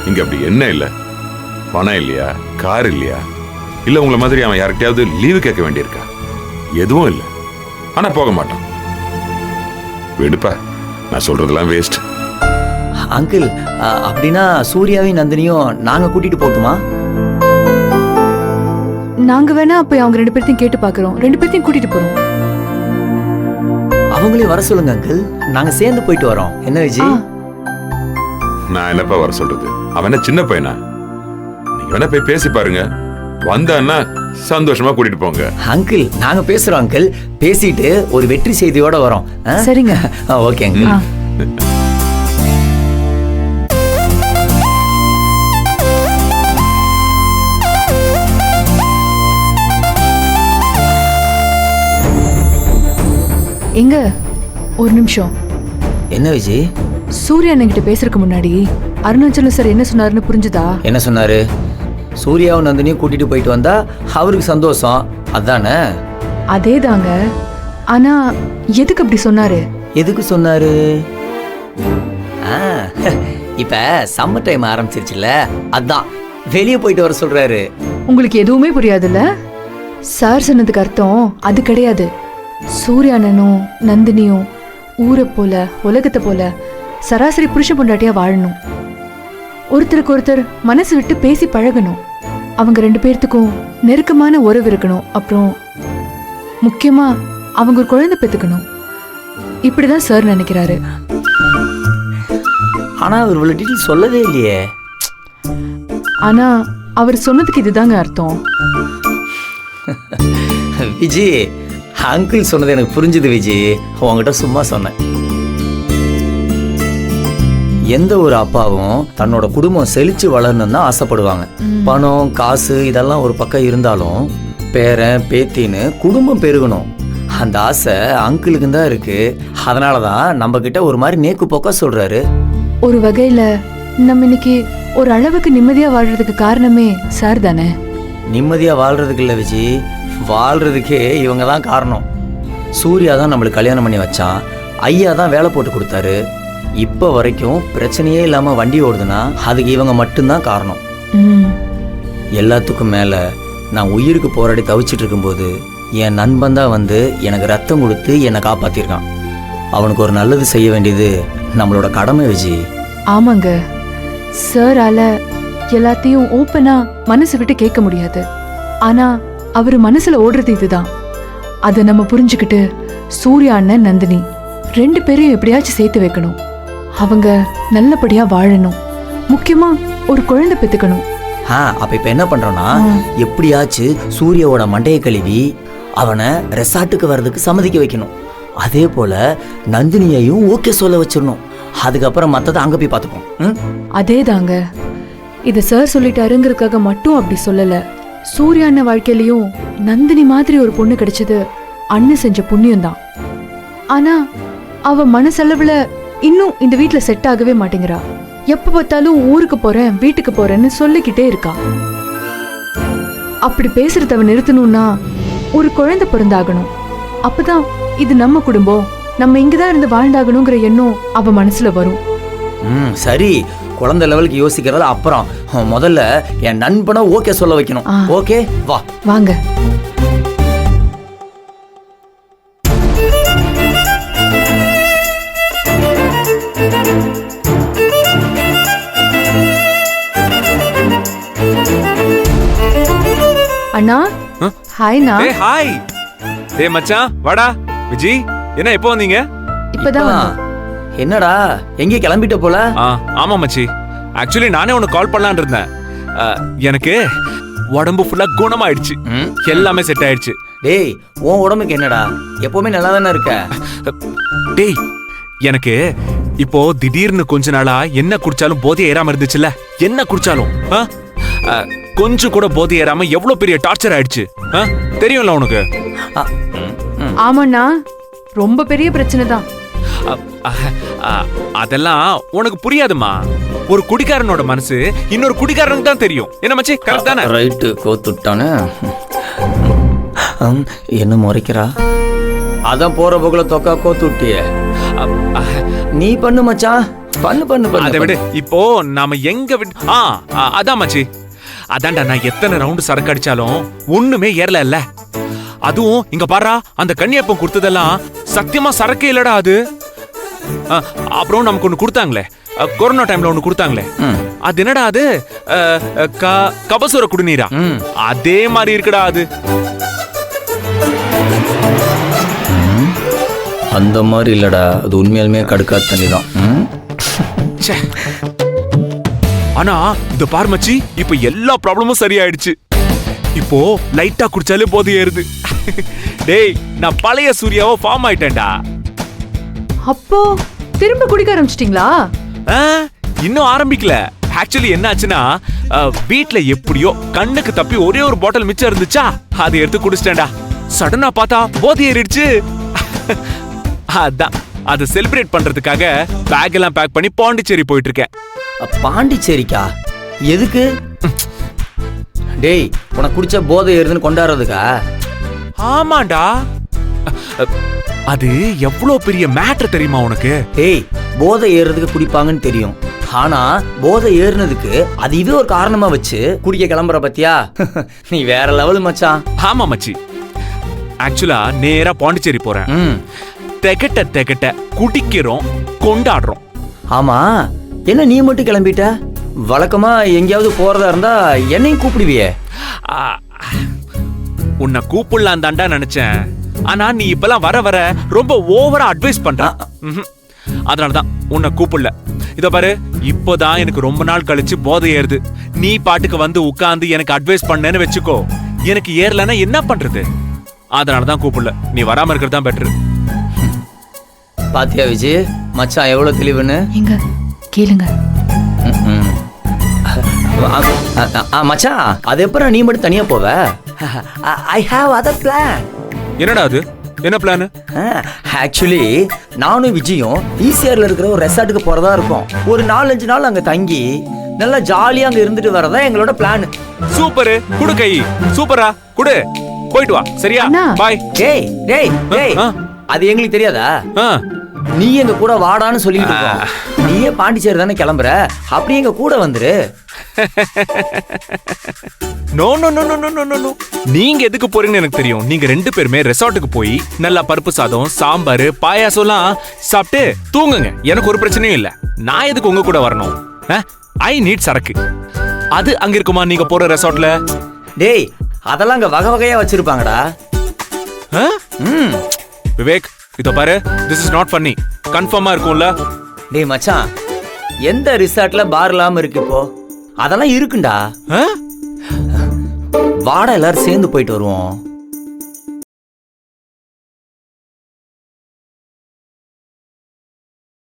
இங்க அப்படி என்ன இல்ல? பணம் இல்லையா, கார் இல்லையா, இல்ல உங்களை மாதிரி அவன் யார்கிட்டயாவது லீவு கேட்க வேண்டியிருக்கா? எதுவும் இல்லை. ஆனா போக மாட்டான். விடுப்பா, நான் சொல்றதெல்லாம் வேஸ்ட். அங்கிள், அப்படின்னா சூர்யாவையும் நந்தினியும் நாங்க கூட்டிட்டு போட்டுமா? நாங்க வேணா அப்ப அவங்க 2 பேர்த்தையும் கேட்டு பாக்குறோம். 2 பேர்த்தையும் கூட்டிட்டு போறோம். அவங்களே வர சொல்லுங்க அங்கிள், நாங்க சேர்ந்து போயிட்டு வரோம். என்ன விஜய்? நான் என்னப்பா வர சொல்றது? அவன் என்ன சின்ன பையனா? நீங்க வேணா போய் பேசி பாருங்க. வந்தான்னா சந்தோஷமா கூட்டிட்டு போங்க. அங்கிள், நாங்க பேசுறோம் அங்கிள். பேசிட்டு ஒரு வெற்றி செய்தியோட வரோம். சரிங்க. Okay uncle. எங்க ஒரு நிமிஷம். என்ன விஜய்? சூர்யா என்கிட்ட பேசுறதுக்கு முன்னாடி அருணாச்சலம் சார் என்ன சொன்னாருன்னு புரிஞ்சுதா? என்ன சொன்னாரு? சூர்யாவும் நந்தினியும் கூட்டிட்டு போயிட்டு வந்தா அவருக்கு சந்தோஷம், அதானே? அதேதாங்க. ஆனா எதுக்கு அப்படி சொன்னாரு? எதுக்கு சொன்னாரு? இப்ப சம்மர் டைம் ஆரம்பிச்சிருச்சுல, அதான் வெளியே போயிட்டு வர சொல்றாரு. உங்களுக்கு எதுவுமே புரியாதுல்ல? சார் சொன்னதுக்கு அர்த்தம் அது கிடையாது. சூர்யா அண்ணனும் நந்தினியும் ஊரை போல உலகத்தை போல சராசரி புருஷ பொண்டாட்டியா வாழணும். ஒருத்தருக்கு ஒருத்தர் மனசு விட்டு பேசி பழகணும். அவங்க 2 பேர்த்துக்கும் நெருக்கமான உறவு இருக்கணும். அப்புறம் முக்கியமா அவங்க ஒரு குழந்தை பெத்துக்கணும். இப்படிதான் சார் நினைக்கிறாரு. ஆனா அவர் இவ்வளவு டீட்டெயில் சொல்லவே இல்லையே. ஆனா அவர் சொன்னதுக்கு இதுதாங்க அர்த்தம். விஜய், அங்கிள் சொன்னது எனக்கு புரிஞ்சுது விஜய். உங்ககிட்ட சும்மா சொன்னேன். எந்த ஒரு அப்பாவும் தன்னோட குடும்பம் செழிச்சு வளரணும்னு தான் ஆசைப்படுவாங்க. பணம் காசு இதெல்லாம் ஒரு பக்கம் இருந்தாலும் பேரன் பேத்தின்னு குடும்பம் பெருகணும், அந்த ஆசை அங்கிளுக்கு தான் இருக்கு. அதனாலதான் நம்ம கிட்ட ஒரு மாதிரி நேக்கு போக்கா சொல்றாரு. ஒரு வகையில நம்ம இன்னைக்கு ஒரு அளவுக்கு நிம்மதியா வாழ்றதுக்கு காரணமே சார் தானே. நிம்மதியா வாழ்றதுக்கு இல்ல விஜய், வாழ்றதுக்கே இவங்க தான் காரணம். சூர்யா தான் நம்மளுக்கு கல்யாணம் பண்ணி வச்சான், ஐயா தான் வேலை போட்டு கொடுத்தாரு. இப்போ வரைக்கும் பிரச்சனையே இல்லாம வண்டி ஓடுதுன்னா அதுக்கு இவங்க மட்டும்தான் காரணம். எல்லாத்துக்கும் மேல நான் உயிருக்கு போராடி தவிச்சிட்டு இருக்கும்போது என் நண்பன் தான் வந்து எனக்கு ரத்தம் கொடுத்து என்னை காப்பாத்திருக்கான். அவனுக்கு ஒரு நல்லது செய்ய வேண்டியது நம்மளோட கடமை விஜய். ஆமாங்க, சாரால எல்லாத்தையும் ஓப்பனா மனசு விட்டு கேட்க முடியாது. ஆனா அவரு மனசுல ஓடுறது இதுதான். அதை நம்ம புரிஞ்சுக்கிட்டு சூர்யா அண்ணன் நந்தினி 2 பேரையும் எப்படியாச்சும் சேர்த்து வைக்கணும். அவங்க நல்லபடியா வாழணும். முக்கியமா ஒரு குழந்தை பெத்துக்கணும். அப்ப இப்ப என்ன பண்றோம்னா, எப்படியாச்சு சூர்யாவோட மண்டையை கழுவி அவனை ரெசார்ட்டுக்கு வர்றதுக்கு சம்மதிக்க வைக்கணும். அதே போல நந்தினியையும் ஓகே சொல்ல வச்சிடணும். அதுக்கப்புறம் மத்ததை அங்க போய் பார்த்துப்போம். அதேதாங்க. இத சார் சொல்லிட்டாருங்கிறதுக்காக மட்டும் அப்படி சொல்லல. சூர்யா அண்ணன் வாழ்க்கையிலயும் நந்தினி மாதிரி ஒரு பொண்ணு கிடைச்சது அண்ணன் செஞ்ச புண்ணியம் தான். ஆனா அவ மனசளவுல இன்னும் இந்த வீட்டுல செட் ஆகவே மாட்டேங்கிறா. எப்ப பார்த்தாலும் ஊருக்கு போறேன் வீட்டுக்கு போறேன்னு சொல்லிக்கிட்டே இருக்கா. அப்படி பேசுறத அவ நிறுத்தணும்னா ஒரு குழந்தை பிறந்தாகணும். அப்பதான் இது நம்ம குடும்பம், நம்ம இங்கதான் இருந்து வாழ்ந்தாகணுங்கிற எண்ணம் அவ மனசுல வரும். சரி, குழந்தை லெவலுக்கு யோசிக்கிறது அப்புறம். முதல்ல என் நண்பனை ஓகே சொல்ல வைக்கணும். ஓகே, வா வாங்க. அண்ணா, ஹாய்ண்ணா. ஏய் ஹாய். ஏய் மச்சான், வாடா. விஜய், என்ன எப்போ வந்தீங்க? இப்பதான் வந்தோம். என்னடா எங்கே கிளம்பிட்ட போல? ஆமா மச்சி, ஆக்சுவலி நானே உனக்கு கால் பண்ணலான்னு இருந்தேன். எனக்கு உடம்பு ஃபுல்லா குணமாயிடுச்சு, எல்லாமே செட் ஆயிடுச்சு. டேய், உன் உடம்புக்கு என்னடா? எப்பவுமே நல்லா தானே இருக்க. டேய், எனக்கு இப்போ திடீர்னு கொஞ்ச நாளா என்ன குடிச்சாலும் போதை ஏறாம இருந்துச்சுல்ல, என்ன குடிச்சாலும் கொஞ்சம் கூட போதை ஏறாம எவ்வளவு பெரிய டார்ச்சர் ஆயிடுச்சு தெரியும்ல உனக்கு? ஆமாண்ணா, ரொம்ப பெரிய பிரச்சனை தான். அதெல்லாம் உனக்கு புரியாதுமா. ஒரு குடிகாரனோட மனசு இன்னொரு குடிகாரனுக்கு தான் தெரியும். என்ன மச்சி, கரெக்ட் தானே? ரைட்டு, கோத்துட்டானே. என்ன முறைக்கிறா? அதான் போற போக்குல தொக்கா கோத்து விட்டிய. நீ பண்ணு மச்சான், பண்ணு பண்ணு அதை பண்ணு விடு. இப்போ நாம எங்க விட்டு அதான் மச்சி. அதான்டா, நான் எத்தனை ரவுண்டு சரக்கு அடிச்சாலும் ஒண்ணுமே ஏறல இல்ல. அதுவும் இங்க பாரா, அந்த கன்னியப்பம் கொடுத்ததெல்லாம் சத்தியமா சரக்கே இல்லடா அது. அப்புறம் நமக்கு ஒண்ணு கொடுத்தாங்களே, கொரோனா டைம்ல ஒண்ணு கொடுத்தாங்களே, அது என்னடா அது? கபசுர குடிநீரா? அதே மாதிரி இருக்குடா அது. அந்த மாதிரி இல்லடா, அது உண்மையாலுமே கடுக்காத தண்ணி தான். ச்சே. ஆனா இந்த பார் மச்சி, இப்ப எல்லா ப்ராப்ளமும் சரியாயிடுச்சு. இப்போ லைட்டா குடிச்சாலே போதை ஏறுது. டேய், நான் பழைய சூர்யாவோ ஃபார்ம் ஆயிட்டேன்டா. அப்போ திரும்ப குடிக்க ஆரம்பிச்சிட்டீங்களா? இன்னும் ஆரம்பிக்கல. ஆக்சுவலி என்ன ஆச்சுன்னா, வீட்ல எப்படியோ கண்ணுக்கு தப்பி ஒரே ஒரு பாட்டில் மிச்சம் இருந்துச்சா, அதை எடுத்து குடிச்சிட்டேன்டா. சடனா பார்த்தா போதை ஏறிடுச்சு. அதான் அதை செலிப்ரேட் பண்றதுக்காக பேக் எல்லாம் பேக் பண்ணி பாண்டிச்சேரி போயிட்டு இருக்கேன். பாண்டிச்சேரிக்கா? எதுக்கு? டேய், உனக்கு குடிச்ச போதை ஏறுதுன்னு கொண்டாடுறதுக்கா? ஆமாண்டா. அது எவ்வளவு பெரிய மேட்டர் தெரியுமா உனக்கு? டேய், போதை ஏறுறதுக்கு குடிப்பாங்கன்னு தெரியும். ஆனா போதை ஏறுனதுக்கு அதுவே ஒரு காரணமா வச்சு குடிக்க கிளம்புற பத்தியா? நீ வேற லெவல் மச்சான். ஆமா மச்சி. ஆக்சுவலா நேரா பாண்டிச்சேரி போறேன். தெகட்ட தெகட்ட குடிக்கிறோம், கொண்டாடுறோம். ஆமா, என்ன நீ மட்டும் கிளம்பிட்ட? வழக்கமா எங்கேயாவது போறதா இருந்தா என்னையும் கூப்பிடுவியே. உன்னை கூப்பிடலாம் தாண்டா நினைச்சேன். ஆனா நீ இப்பெல்லாம் வர வர ரொம்ப ஓவரா அட்வைஸ் பண்ற. அதனாலதான் உன்னை கூப்பிடல. இத பாரு, இப்போதான் எனக்கு ரொம்ப நாள் கழிச்சு போதை ஏறுது. நீ பாட்டுக்கு வந்து உட்கார்ந்து எனக்கு அட்வைஸ் பண்ணேன்னு வச்சுக்கோ, எனக்கு ஏறலன்னா என்ன பண்றது? அதனாலதான் கூப்பிடல. நீ வராம இருக்கிறது தான் பெட்டர். பாத்தியா விஜய், மச்சான் எவ்வளவு தெளிவுன்னு. எங்க கேளுங்க. மச்சான், அது எப்பறம் நீ மட்டும் தனியா போவ? I have other plan. என்னடா அது? என்ன பிளான்? ஆக்சுவலி நானும் விஜயும் ஈசிஆர்ல இருக்கிற ஒரு ரெசார்ட்டுக்கு போறதா இருக்கோம். ஒரு 4-5 நாள் அங்க தங்கி நல்லா ஜாலியா அங்க இருந்துட்டு வரதா எங்களோட பிளான். சூப்பர். குடு கை. சூப்பரா குடு. போயிட்டு வா. சரியா? பாய். டேய் டேய் டேய், அது எங்களுக்கு தெரியாதா? நீ எங்க கூட வாடான்னு சொல்லிட்டு இருக்கோம். நீயே பாண்டிச்சேரி தானே கிளம்புற, அப்படி எங்க கூட வந்துரு. No no no no no no no. நீங்க எதுக்கு போறீங்கன்னு எனக்கு தெரியும். நீங்க 2 பேருமே ரெசார்ட்டுக்கு போய் நல்லா பருப்பு சாதம், சாம்பார், பாயாசம்லாம் சாப்பிட்டு தூங்குங்க. எனக்கு ஒரு பிரச்சனையும் இல்ல. நான் எதுக்கு உங்க கூட வரணும்? ஐ நீட் சரக்கு. அது அங்க இருக்குமா நீங்க போற ரெசார்ட்ல? டேய், அதெல்லாம் அங்க வகை வகையா வச்சிருப்பாங்கடா. விவேக், இதோ பாரு, this is not funny. கன்ஃபார்மா இருக்கும்ல? டேய் மச்சான், எந்த ரிசார்ட்ல பார் இல்லாம இருக்கு இப்போ? அதெல்லாம் இருக்குண்டா. வாடா, எல்லாரும் சேர்ந்து போயிட்டு வருவோம்.